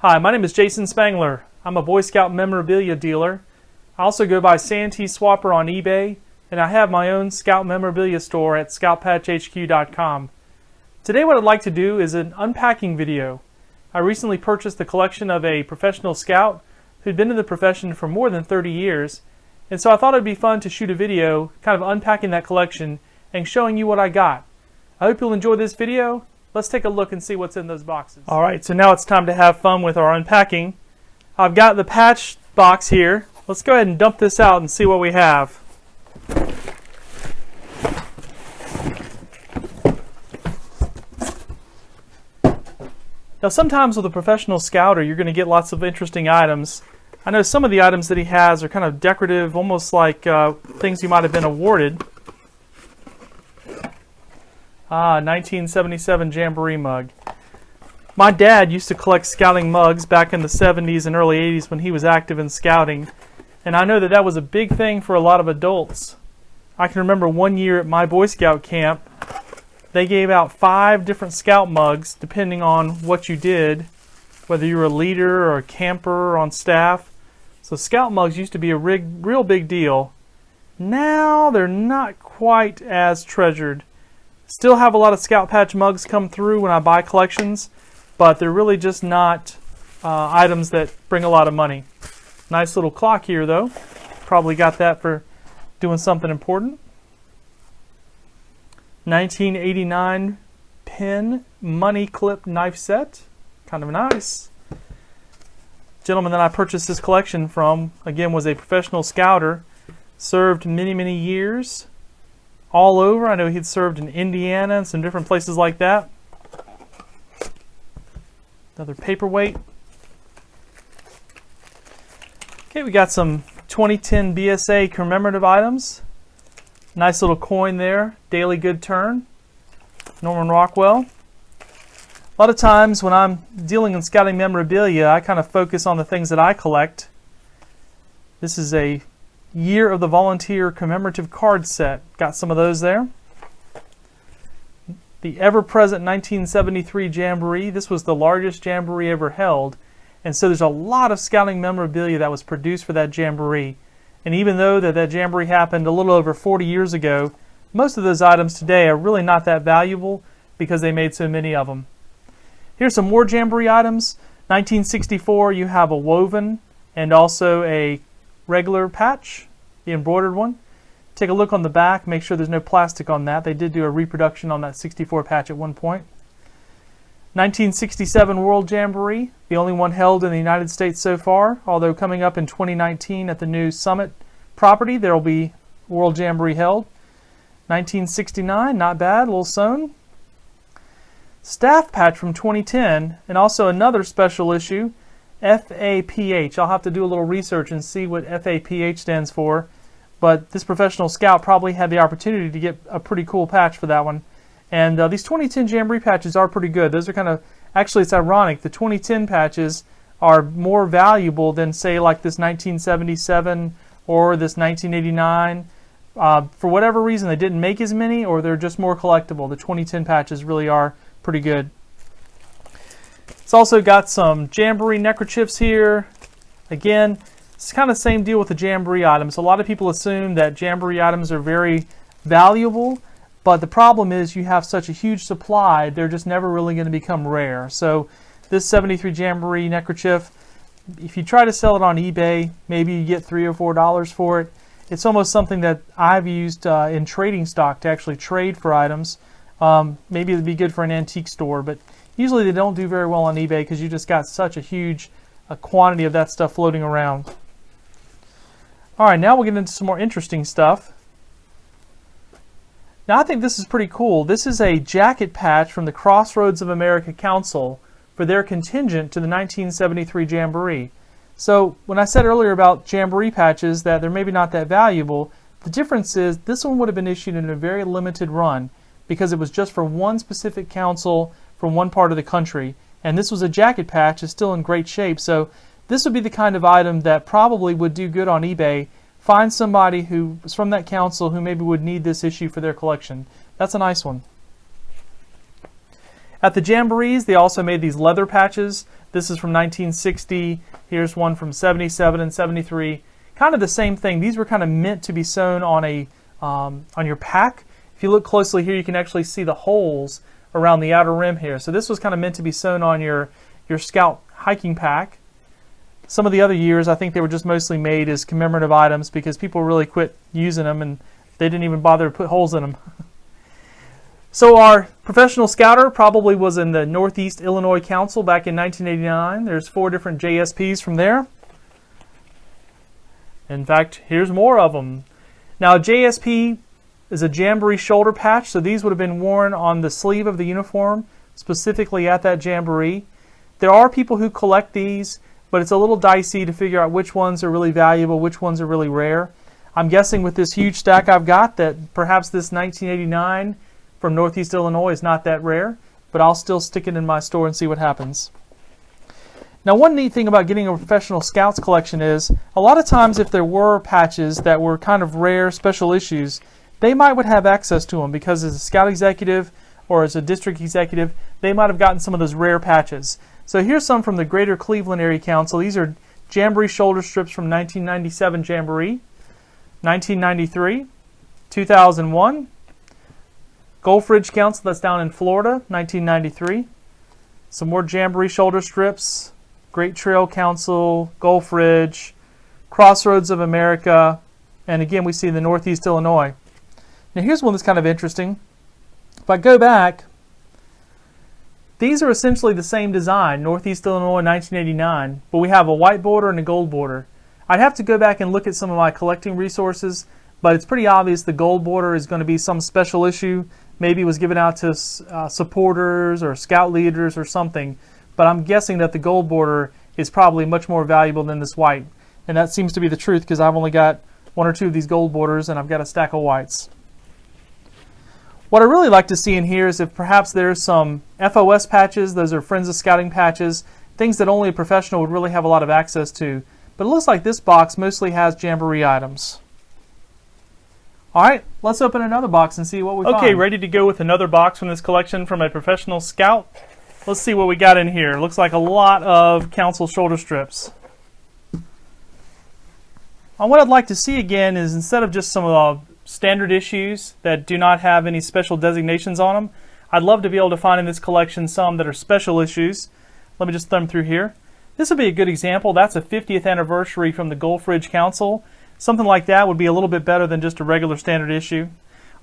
Hi, my name is Jason Spangler. I'm a Boy Scout memorabilia dealer. I also go by Santee Swapper on eBay, and I have my own Scout memorabilia store at scoutpatchhq.com. Today what I'd like to do is an unpacking video. I recently purchased the collection of a professional scout who'd been in the profession for more than 30 years, and so I thought it'd be fun to shoot a video kind of unpacking that collection and showing you what I got. I hope you'll enjoy this video. Let's take a look and see what's in those boxes. Alright, so now it's time to have fun with our unpacking. I've got the patch box here. Let's go ahead and dump this out and see what we have. Now sometimes with a professional scouter you're going to get lots of interesting items. I know some of the items that he has are kind of decorative, almost like things you might have been awarded. 1977 Jamboree mug. My dad used to collect scouting mugs back in the 70s and early 80s when he was active in scouting, and I know that that was a big thing for a lot of adults. I can remember one year at my Boy Scout camp, they gave out 5 different scout mugs depending on what you did, whether you were a leader or a camper or on staff. So scout mugs used to be a real big deal. Now they're not quite as treasured. Still have a lot of Scout Patch mugs come through when I buy collections, but they're really just not items that bring a lot of money. Nice little clock here though. Probably got that for doing something important. 1989 pin money clip knife set. Kind of nice. Gentleman that I purchased this collection from, again, was a professional scouter. Served many years. All over. I know he'd served in Indiana and some different places like that. Another paperweight. Okay, we got some 2010 BSA commemorative items. Nice little coin there. Daily Good Turn. Norman Rockwell. A lot of times when I'm dealing in scouting memorabilia, I kind of focus on the things that I collect. This is a Year of the Volunteer commemorative card set. Got some of those there. The ever-present 1973 Jamboree. This was the largest Jamboree ever held. And so there's a lot of scouting memorabilia that was produced for that Jamboree. And even though that Jamboree happened a little over 40 years ago, most of those items today are really not that valuable because they made so many of them. Here's some more Jamboree items. 1964, you have a woven and also a regular patch, the embroidered one. Take a look on the back, make sure there's no plastic on that. They did do a reproduction on that 64 patch at one point. 1967 World Jamboree, the only one held in the United States so far, although coming up in 2019 at the new Summit property there will be World Jamboree held. 1969, not bad, a little sewn. Staff patch from 2010, and also another special issue, FAPH. I'll have to do a little research and see what FAPH stands for, but this professional scout probably had the opportunity to get a pretty cool patch for that one. And these 2010 Jamboree patches are pretty good. Those are kind of, actually it's ironic, the 2010 patches are more valuable than say like this 1977 or this 1989. For whatever reason they didn't make as many, or they're just more collectible. The 2010 patches really are pretty good. It's also got some Jamboree neckerchiefs here. Again, it's kind of the same deal with the Jamboree items. A lot of people assume that Jamboree items are very valuable, but the problem is you have such a huge supply, they're just never really going to become rare. So this 73 Jamboree neckerchief, if you try to sell it on eBay, maybe you get $3 or $4 for it. It's almost something that I've used in trading stock to actually trade for items. Maybe it'd be good for an antique store, but usually they don't do very well on eBay because you just got such a huge quantity of that stuff floating around. Alright, now we'll get into some more interesting stuff. Now I think this is pretty cool. This is a jacket patch from the Crossroads of America Council for their contingent to the 1973 Jamboree. So when I said earlier about Jamboree patches that they're maybe not that valuable, the difference is this one would have been issued in a very limited run because it was just for one specific council from one part of the country, and this was a jacket patch. It's still in great shape, so this would be the kind of item that probably would do good on eBay. Find somebody who is from that council who maybe would need this issue for their collection. That's a nice one. At the Jamborees, they also made these leather patches. This is from 1960. Here's one from 77 and 73. Kind of the same thing. These were kind of meant to be sewn on a on your pack. If you look closely here, you can actually see the holes around the outer rim here. So this was kind of meant to be sewn on your Scout hiking pack. Some of the other years, I think they were just mostly made as commemorative items because people really quit using them and they didn't even bother to put holes in them. So our professional scouter probably was in the Northeast Illinois Council back in 1989. There's 4 different JSPs from there. In fact, here's more of them. Now, a JSP is a Jamboree shoulder patch, so these would have been worn on the sleeve of the uniform, specifically at that Jamboree. There are people who collect these, but it's a little dicey to figure out which ones are really valuable, which ones are really rare. I'm guessing with this huge stack I've got that perhaps this 1989 from Northeast Illinois is not that rare, but I'll still stick it in my store and see what happens. Now, one neat thing about getting a professional Scouts collection is a lot of times if there were patches that were kind of rare special issues, they would have access to them because as a Scout executive or as a district executive, they might have gotten some of those rare patches. So here's some from the Greater Cleveland Area Council. These are Jamboree shoulder strips from 1997 Jamboree, 1993, 2001, Gulf Ridge Council, that's down in Florida, 1993. Some more Jamboree shoulder strips, Great Trail Council, Gulf Ridge, Crossroads of America, and again we see the Northeast Illinois. Now here's one that's kind of interesting. If I go back, these are essentially the same design, Northeast Illinois 1989, but we have a white border and a gold border. I'd have to go back and look at some of my collecting resources, but it's pretty obvious the gold border is going to be some special issue. Maybe it was given out to supporters or scout leaders or something, but I'm guessing that the gold border is probably much more valuable than this white. And that seems to be the truth because I've only got 1 or 2 of these gold borders and I've got a stack of whites. What I really like to see in here is if perhaps there's some FOS patches, those are Friends of Scouting patches, things that only a professional would really have a lot of access to. But it looks like this box mostly has Jamboree items. Alright, let's open another box and see what we find. Okay, ready to go with another box from this collection from a professional Scout. Let's see what we got in here. Looks like a lot of council shoulder strips. What I'd like to see again is instead of just some of the standard issues that do not have any special designations on them, I'd love to be able to find in this collection some that are special issues. Let me just thumb through here. This would be a good example. That's a 50th anniversary from the Gulf Ridge Council. Something like that would be a little bit better than just a regular standard issue.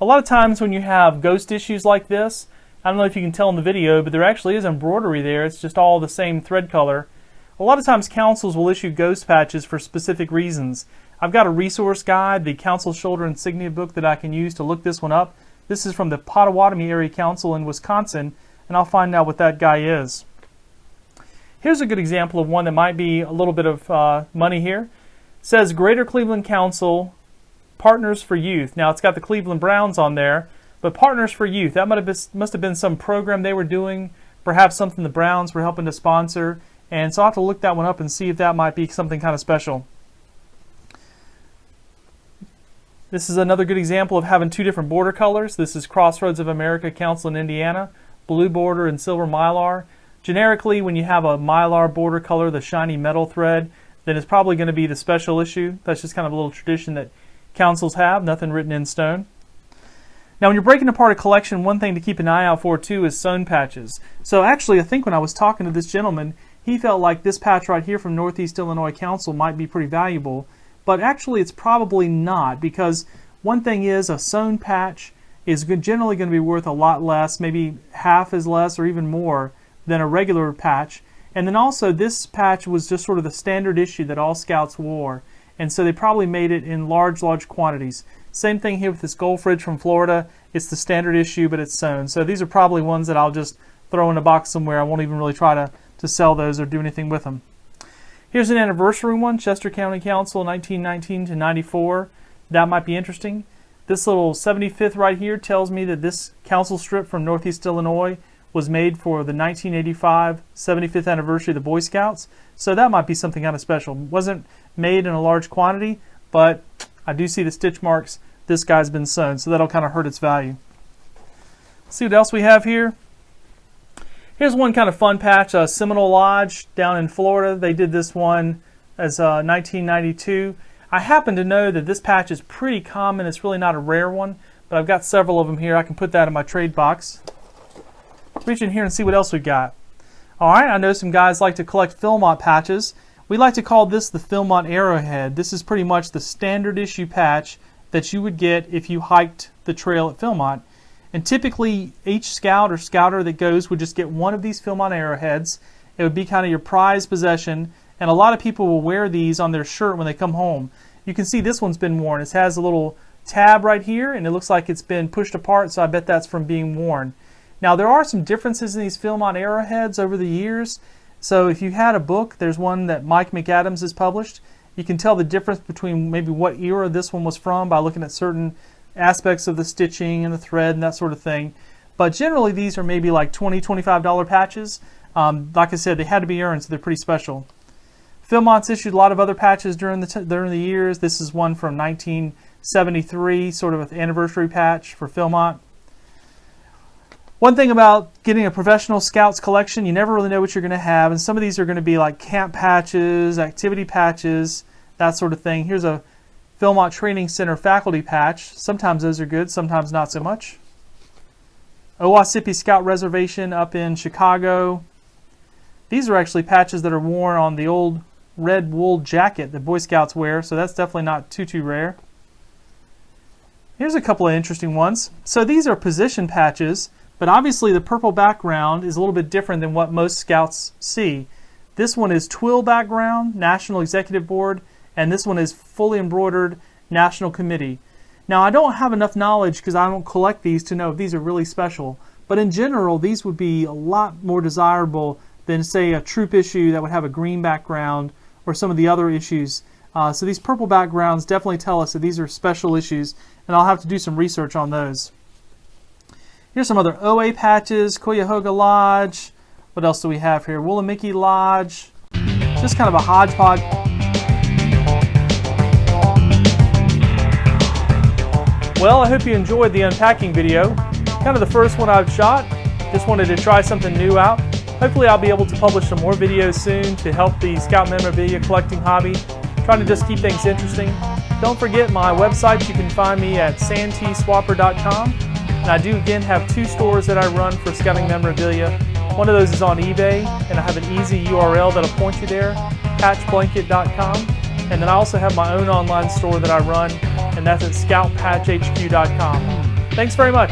A lot of times when you have ghost issues like this, I don't know if you can tell in the video, but there actually is embroidery there. It's just all the same thread color. A lot of times councils will issue ghost patches for specific reasons. I've got a resource guide, the Council Shoulder Insignia book that I can use to look this one up. This is from the Pottawatomie Area Council in Wisconsin, and I'll find out what that guy is. Here's a good example of one that might be a little bit of money here. It says Greater Cleveland Council Partners for Youth. Now it's got the Cleveland Browns on there, but Partners for Youth, that must have been some program they were doing, perhaps something the Browns were helping to sponsor, and so I'll have to look that one up and see if that might be something kind of special. This is another good example of having 2 different border colors. This is Crossroads of America Council in Indiana, blue border and silver mylar. Generically, when you have a mylar border color, the shiny metal thread, then it's probably going to be the special issue. That's just kind of a little tradition that councils have, nothing written in stone. Now when you're breaking apart a collection, one thing to keep an eye out for too is sewn patches. So actually I think when I was talking to this gentleman, he felt like this patch right here from Northeast Illinois Council might be pretty valuable, but actually it's probably not, because one thing is a sewn patch is generally going to be worth a lot less, maybe half as less or even more than a regular patch. And then also this patch was just sort of the standard issue that all Scouts wore, and so they probably made it in large quantities. Same thing here with this Gulf Ridge from Florida. It's the standard issue, but it's sewn. So these are probably ones that I'll just throw in a box somewhere. I won't even really try to sell those or do anything with them. Here's an anniversary one, Chester County Council 1919 to 94. That might be interesting. This little 75th right here tells me that this council strip from Northeast Illinois was made for the 1985 75th anniversary of the Boy Scouts. So that might be something kind of special. It wasn't made in a large quantity, but I do see the stitch marks. This guy's been sewn, so that'll kind of hurt its value. Let's see what else we have here. Here's one kind of fun patch, Seminole Lodge down in Florida. They did this one as 1992. I happen to know that this patch is pretty common. It's really not a rare one, but I've got several of them here. I can put that in my trade box. Reach in here and see what else we got. Alright, I know some guys like to collect Philmont patches. We like to call this the Philmont Arrowhead. This is pretty much the standard issue patch that you would get if you hiked the trail at Philmont. And typically each scout or scouter that goes would just get one of these Philmont Arrowheads. It would be kind of your prized possession, and a lot of people will wear these on their shirt when they come home. You can see this one's been worn. It has a little tab right here, and it looks like it's been pushed apart, so I bet that's from being worn. Now there are some differences in these Philmont Arrowheads over the years. So if you had a book, there's one that Mike McAdams has published. You can tell the difference between maybe what era this one was from by looking at certain aspects of the stitching and the thread and that sort of thing. But generally these are maybe like $20, $25 patches. Like I said, they had to be earned, so they're pretty special. Philmont's issued a lot of other patches during the years. This is one from 1973, sort of an anniversary patch for Philmont. One thing about getting a professional scouts collection, you never really know what you're going to have, and some of these are going to be like camp patches, activity patches, that sort of thing. Here's a Philmont Training Center faculty patch. Sometimes those are good, sometimes not so much. Owassipi Scout Reservation up in Chicago. These are actually patches that are worn on the old red wool jacket that Boy Scouts wear, so that's definitely not too rare. Here's a couple of interesting ones. So these are position patches. But obviously the purple background is a little bit different than what most scouts see. This one is twill background, National Executive Board, and this one is fully embroidered National Committee. Now I don't have enough knowledge because I don't collect these to know if these are really special, but in general these would be a lot more desirable than say a troop issue that would have a green background or some of the other issues. So these purple backgrounds definitely tell us that these are special issues, and I'll have to do some research on those. Here's some other OA patches, Cuyahoga Lodge. What else do we have here? Woolamiki Lodge. Just kind of a hodgepodge. Well, I hope you enjoyed the unpacking video. Kind of the first one I've shot. Just wanted to try something new out. Hopefully I'll be able to publish some more videos soon to help the scout memorabilia collecting hobby. Trying to just keep things interesting. Don't forget my website. You can find me at santeeswapper.com. And I do again have two stores that I run for scouting memorabilia. One of those is on eBay, and I have an easy URL that'll point you there, patchblanket.com. And then I also have my own online store that I run, and that's at scoutpatchhq.com. Thanks very much.